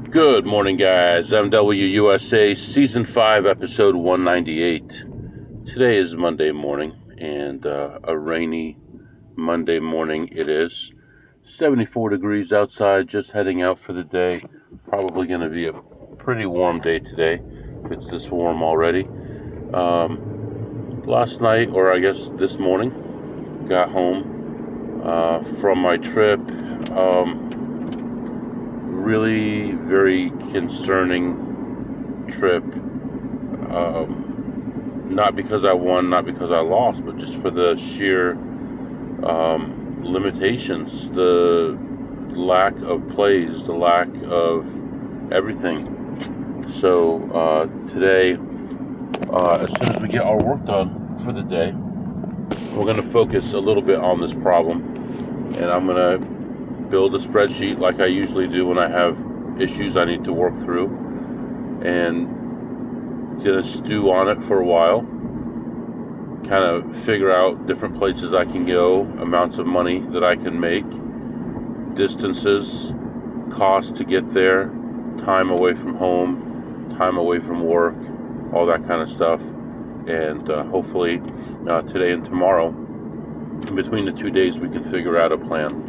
Good morning, guys. MWUSA Season 5, Episode 198. Today is Monday morning, and a rainy Monday morning it is. 74 degrees outside, just heading out for the day. Probably going to be a pretty warm day today, if it's this warm already. Last night, or I guess this morning, got home from my trip. Really very concerning trip. Not because I won, not because I lost, but just for the sheer limitations, the lack of plays, the lack of everything. So today, as soon as we get our work done for the day, we're going to focus a little bit on this problem, and I'm going to build a spreadsheet like I usually do when I have issues I need to work through, and gonna stew on it for a while, kind of figure out different places I can go, amounts of money that I can make, distances, cost to get there, time away from home, time away from work, all that kind of stuff. And hopefully today and tomorrow, between the 2 days, we can figure out a plan.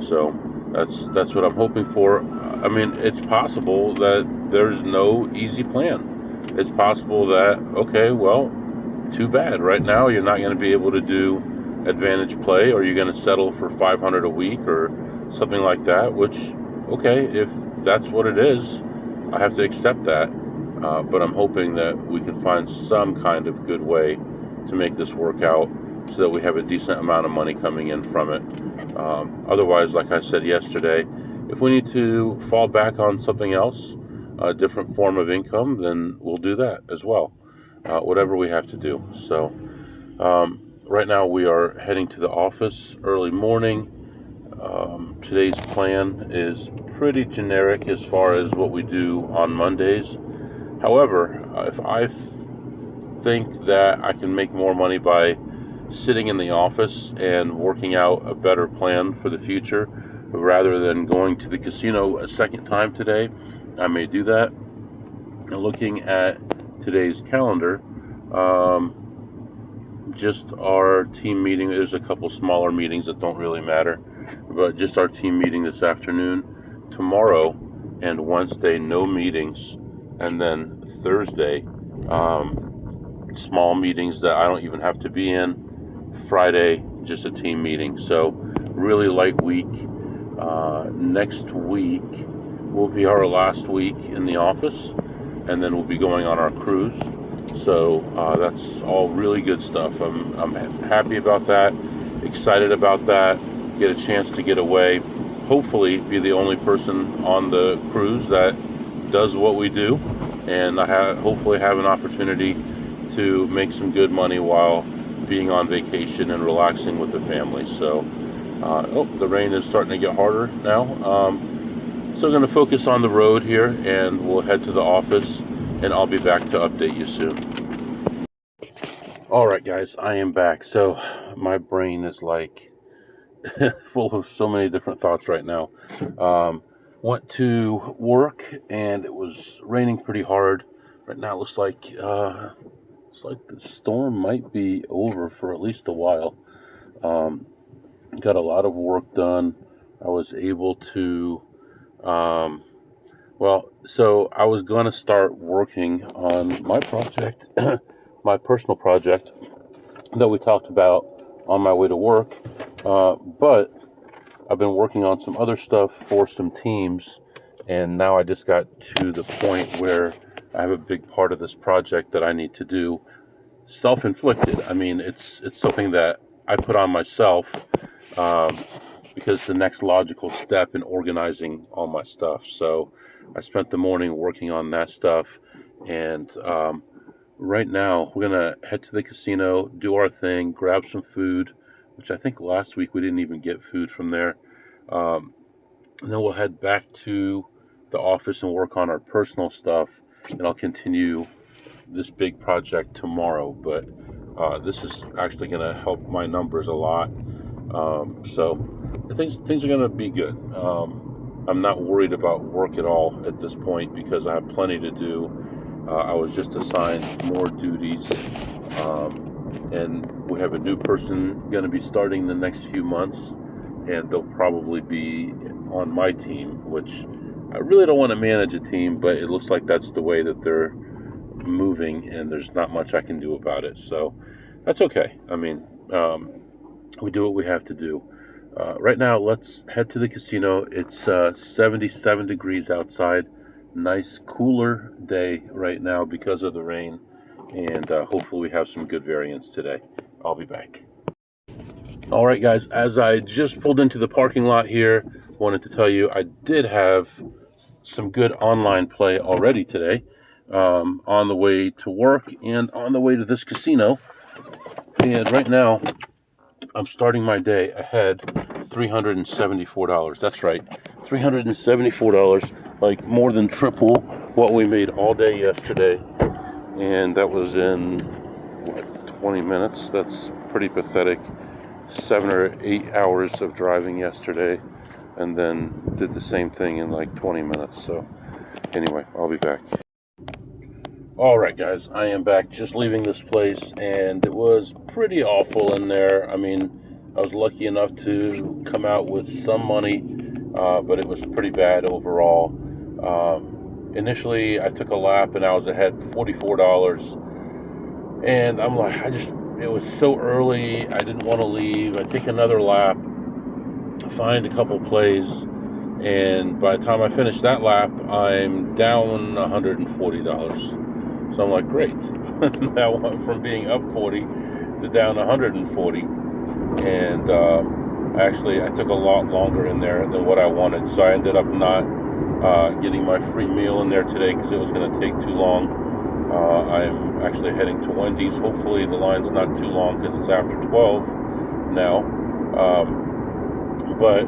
So that's what I'm hoping for. I mean, it's possible that there's no easy plan. It's possible that, okay, well, too bad. Right now, you're not going to be able to do advantage play, or you're going to settle for $500 a week or something like that, which, okay, if that's what it is, I have to accept that. But I'm hoping that we can find some kind of good way to make this work out, so that we have a decent amount of money coming in from it. Otherwise, like I said yesterday, if we need to fall back on something else, a different form of income, then we'll do that as well. Whatever we have to do. So right now we are heading to the office early morning. Today's plan is pretty generic as far as what we do on Mondays. However, if I think that I can make more money by sitting in the office and working out a better plan for the future rather than going to the casino a second time today, I may do that. And looking at today's calendar, just our team meeting, there's a couple smaller meetings that don't really matter, but just our team meeting this afternoon. Tomorrow and Wednesday, no meetings, and then Thursday, small meetings that I don't even have to be in. Friday, just a team meeting. So really light week. Next week will be our last week in the office, and then we'll be going on our cruise. So that's all really good stuff. I'm happy about that, excited about that. Get a chance to get away, hopefully be the only person on the cruise that does what we do, and hopefully have an opportunity to make some good money while being on vacation and relaxing with the family. So the rain is starting to get harder now, so we're going to focus on the road here, and we'll head to the office, and I'll be back to update you soon. Alright guys, I am back. So my brain is like full of so many different thoughts right now. Went to work, and it was raining pretty hard. Right now it looks like the storm might be over for at least a while. Got a lot of work done. I was able to, so I was going to start working on my project, my personal project that we talked about on my way to work, but I've been working on some other stuff for some teams, and now I just got to the point where I have a big part of this project that I need to do, self-inflicted. I mean, it's something that I put on myself, because the next logical step in organizing all my stuff. So I spent the morning working on that stuff, and right now we're gonna head to the casino, do our thing, grab some food, which I think last week we didn't even get food from there. And then we'll head back to the office and work on our personal stuff, and I'll continue this big project tomorrow. But this is actually going to help my numbers a lot. So things are going to be good. I'm not worried about work at all at this point because I have plenty to do. I was just assigned more duties, and we have a new person going to be starting the next few months, and they'll probably be on my team, which I really don't want to manage a team, but it looks like that's the way that they're moving, and there's not much I can do about it. So that's okay. I mean, we do what we have to do. Right now, let's head to the casino. It's 77 degrees outside. Nice cooler day right now because of the rain, and hopefully we have some good variance today. I'll be back. All right, guys, as I just pulled into the parking lot here, wanted to tell you I did have some good online play already today, on the way to work and on the way to this casino. And right now, I'm starting my day ahead $374. That's right, $374, like more than triple what we made all day yesterday. And that was in, what, 20 minutes? That's pretty pathetic. 7 or 8 hours of driving yesterday, and then did the same thing in like 20 minutes. So anyway, I'll be back. All right, guys, I am back, just leaving this place, and it was pretty awful in there. I mean, I was lucky enough to come out with some money, but it was pretty bad overall. Initially, I took a lap, and I was ahead $44, and I'm like, it was so early, I didn't want to leave. I take another lap, find a couple plays, and by the time I finish that lap, I'm down $140. So I'm like, great. Now I went from being up 40 to down 140. And actually, I took a lot longer in there than what I wanted. So I ended up not getting my free meal in there today because it was going to take too long. I'm actually heading to Wendy's. Hopefully the line's not too long because it's after 12 now. But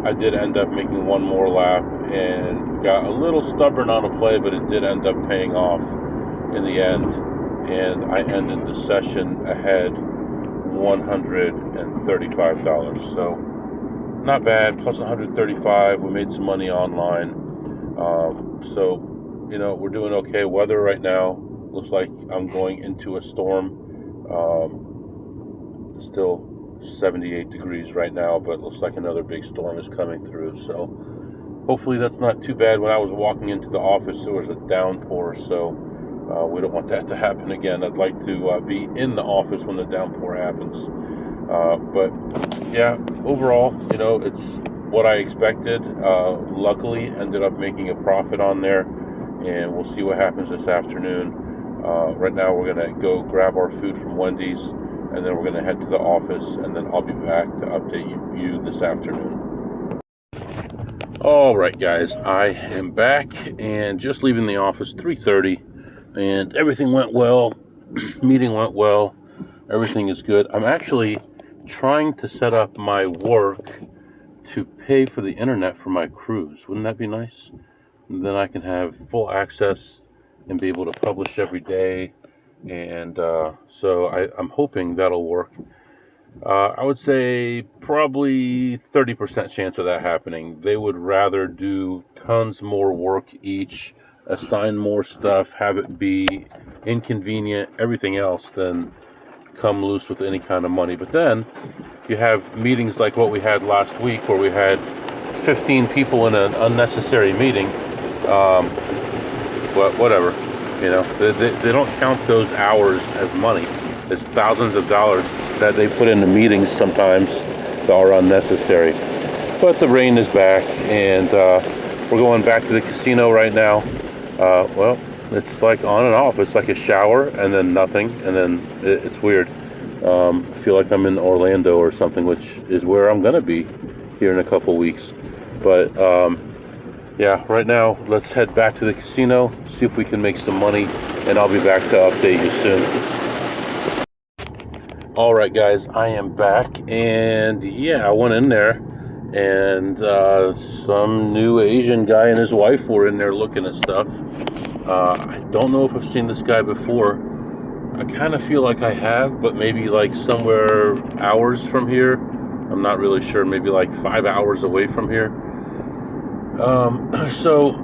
I did end up making one more lap and got a little stubborn on a play, but it did end up paying off in the end. And I ended the session ahead $135. So not bad, plus 135. We made some money online. So, you know, we're doing okay. Weather right now looks like I'm going into a storm. Still 78 degrees right now, but it looks like another big storm is coming through. So hopefully that's not too bad. When I was walking into the office, there was a downpour, so we don't want that to happen again. I'd like to be in the office when the downpour happens. But yeah, overall, you know, it's what I expected. Luckily, ended up making a profit on there, and we'll see what happens this afternoon. Right now, we're going to go grab our food from Wendy's, and then we're going to head to the office, and then I'll be back to update you this afternoon. All right, guys, I am back and just leaving the office 3:30, and everything went well. Meeting went well. Everything is good. I'm actually trying to set up my work to pay for the internet for my cruise. Wouldn't that be nice? And then I can have full access and be able to publish every day. And so I'm hoping that'll work. I would say probably 30% chance of that happening. They would rather do tons more work each, assign more stuff, have it be inconvenient, everything else, than come loose with any kind of money. But then you have meetings like what we had last week, where we had 15 people in an unnecessary meeting. Whatever. You know, they don't count those hours as money. It's thousands of dollars that they put into meetings sometimes that are unnecessary. But the rain is back, and we're going back to the casino right now. Well, it's like on and off. It's like a shower and then nothing, and then it's weird. I feel like I'm in Orlando or something, which is where I'm going to be here in a couple weeks. But yeah, right now, let's head back to the casino, see if we can make some money, and I'll be back to update you soon. All right, guys, I am back, and yeah, I went in there, and some new Asian guy and his wife were in there looking at stuff. I don't know if I've seen this guy before. I kind of feel like I have, but maybe like somewhere hours from here. I'm not really sure, maybe like 5 hours away from here. So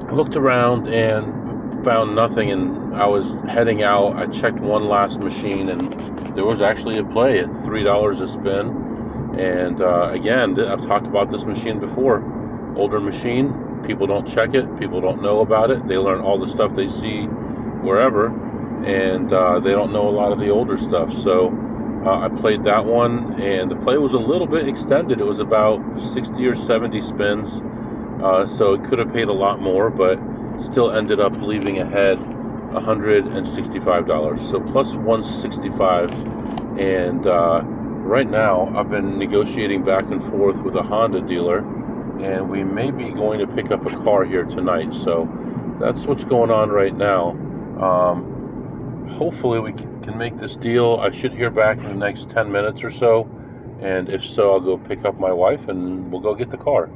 I looked around and found nothing, and I was heading out. I checked one last machine, and there was actually a play at $3 a spin. And again, I've talked about this machine before. Older machine, people don't check it, people don't know about it. They learn all the stuff they see wherever, and they don't know a lot of the older stuff. So I played that one, and the play was a little bit extended. It was about 60 or 70 spins, so it could have paid a lot more, but still ended up leaving ahead $165. So plus 165, and right now I've been negotiating back and forth with a Honda dealer, and we may be going to pick up a car here tonight. So that's what's going on right now. Hopefully we can make this deal. I should hear back in the next 10 minutes or so, and if so, I'll go pick up my wife and we'll go get the car.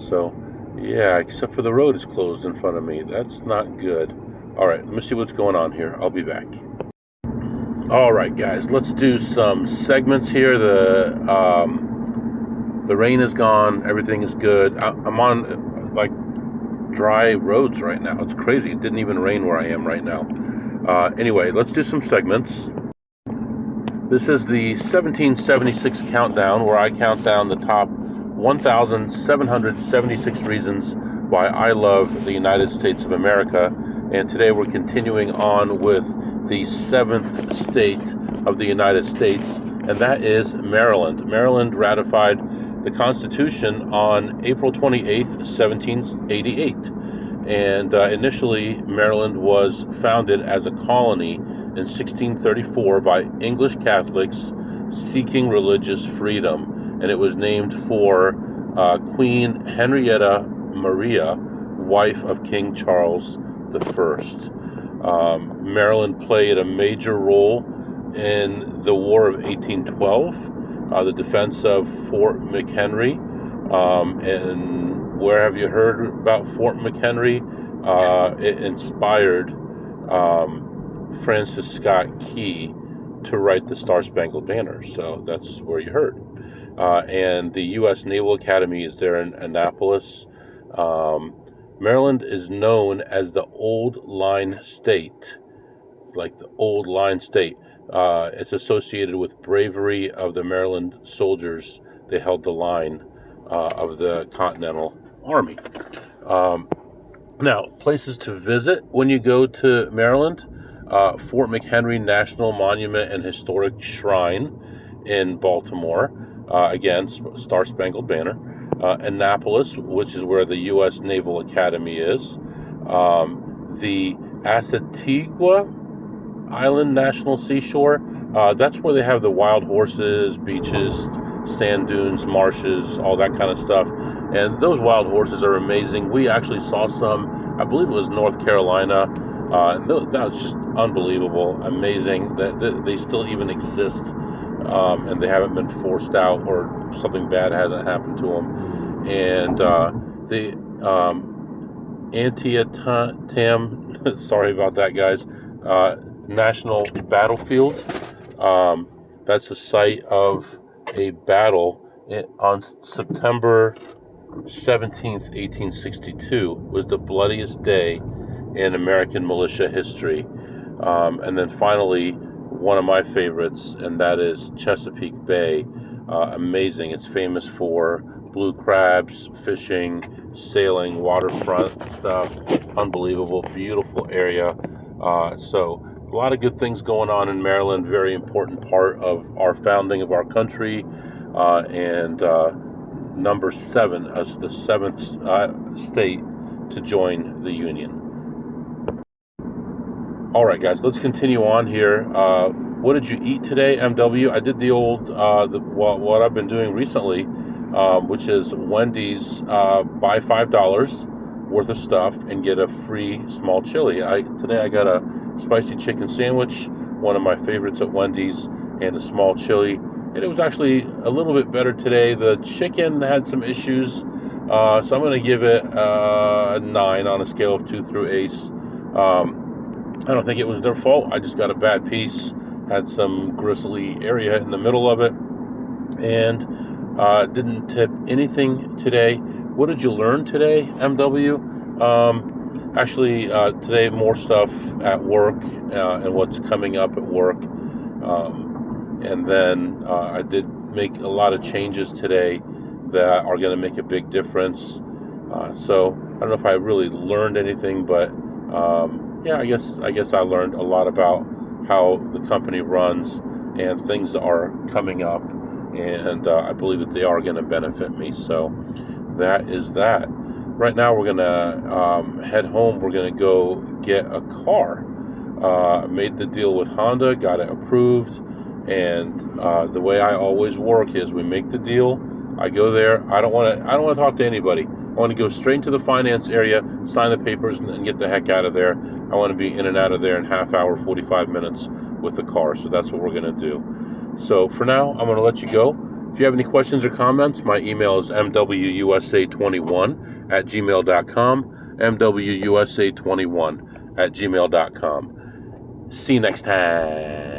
So yeah, except for the road is closed in front of me. That's not good. All right, let me see what's going on here. I'll be back. All right, guys, let's do some segments here. The rain is gone. Everything is good. I'm on like dry roads right now. It's crazy. It didn't even rain where I am right now. Anyway, let's do some segments. This is the 1776 countdown, where I count down the top 1,776 reasons why I love the United States of America. And today we're continuing on with the 7th state of the United States, and that is Maryland. Maryland ratified the Constitution on April 28th, 1788. And initially, Maryland was founded as a colony in 1634 by English Catholics seeking religious freedom, and it was named for Queen Henrietta Maria, wife of King Charles I. Maryland played a major role in the War of 1812, the defense of Fort McHenry. And where have you heard about Fort McHenry? It inspired Francis Scott Key to write the Star-Spangled Banner, so that's where you heard. And the U.S. Naval Academy is there in Annapolis. Maryland is known as the Old Line State, like the Old Line State. It's associated with bravery of the Maryland soldiers. They held the line of the Continental Army. Now, places to visit when you go to Maryland: Fort McHenry National Monument and Historic Shrine in Baltimore. Again, Star-Spangled Banner. Annapolis, which is where the U.S. Naval Academy is. The Assateague Island National Seashore. That's where they have the wild horses, beaches, sand dunes, marshes, all that kind of stuff. And those wild horses are amazing. We actually saw some, I believe it was North Carolina. That was just unbelievable, amazing that they still even exist, and they haven't been forced out or something bad hasn't happened to them. And the Antietam, sorry about that, guys, National Battlefield. That's the site of a battle on September 17th, 1862. Was the bloodiest day in American militia history. And then finally, one of my favorites, and that is Chesapeake Bay. Amazing. It's famous for blue crabs, fishing, sailing, waterfront stuff. Unbelievable, beautiful area. So a lot of good things going on in Maryland. Very important part of our founding of our country. And number 7 as the 7th state to join the Union. All right, guys, let's continue on here. What did you eat today, MW? I did the old, what I've been doing recently, which is Wendy's, buy $5 worth of stuff and get a free small chili. Today I got a spicy chicken sandwich, one of my favorites at Wendy's, and a small chili. And it was actually a little bit better today. The chicken had some issues, so I'm going to give it a 9 on a scale of 2 through ace. I don't think it was their fault. I just got a bad piece, had some gristly area in the middle of it, and didn't tip anything today. what did you learn today, MW? Actually, today more stuff at work and what's coming up at work. And then I did make a lot of changes today that are going to make a big difference. So I don't know if I really learned anything, but yeah, I guess I learned a lot about how the company runs and things are coming up, and I believe that they are going to benefit me. So that is that. Right now we're going to head home. We're going to go get a car. Made the deal with Honda, got it approved, and the way I always work is we make the deal. I go there. I don't want to talk to anybody. I want to go straight into the finance area, sign the papers, and get the heck out of there. I want to be in and out of there in half hour, 45 minutes with the car. So that's what we're going to do. So for now, I'm going to let you go. If you have any questions or comments, my email is mwusa21@gmail.com, mwusa21@gmail.com. See you next time.